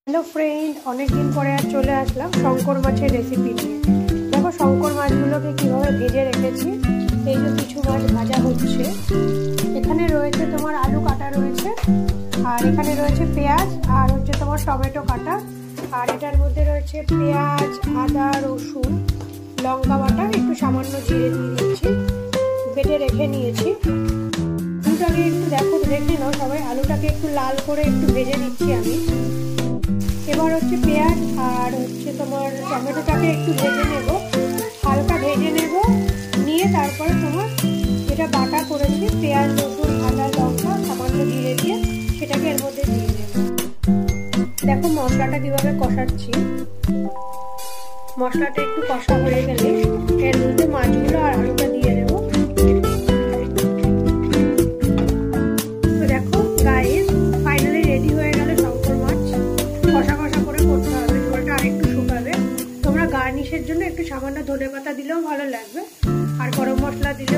Hello friend, अनेक दिन पर आज चले आसलाम शंकर माछेर रेसिपि निये। देखो शंकर माछगुलोके किभाबे भेजे रेखेछि। এই যে কিছু মাছ ভাজা হচ্ছে, এখানে রয়েছে তোমার আলু কাটা রয়েছে, আর এখানে রয়েছে পেঁয়াজ, আর হচ্ছে তোমার টমেটো কাটা, আর এটার মধ্যে রয়েছে পেঁয়াজ, আদা, রসুন, লঙ্কা বাটা, একটু সামান্য জিরে দিয়ে দিচ্ছি, বেটে রেখে নিয়েছি। আলুটাকে একটু দেখো দেখে নাও সবাই, আলুটাকে একটু লাল করে একটু ভেজে নিচ্ছি আমি। এবার হচ্ছে পেঁয়াজ আর হচ্ছে তোমার টমেটোটাকে একটু ভেজে নেব, হালকা ভেজে নেব, নিয়ে তারপরে তোমার যেটা বাটা করেছি পেঁয়াজ, রসুন, আদা, লঙ্কা, সামান্য জিরে দিয়ে সেটাকে এর মধ্যে দিয়ে দেব। দেখো মশলাটা কিভাবে কষাচ্ছি। মশলাটা একটু কষা হয়ে গেলে এর মধ্যে মাছগুলো আর আলুটা দিয়ে দেব। তো দেখো গাইস, ফাইনালি রেডি হয়ে গেল শঙ্কর মাছ। কষা কষা করে করতে হবে, ঝোলটা আরেকটু শুকাবে। তোমরা গার্নিশের জন্য একটু সামান্য ধনেপাতা দিলেও ভালো লাগবে, আর গরম মশলা দিলেও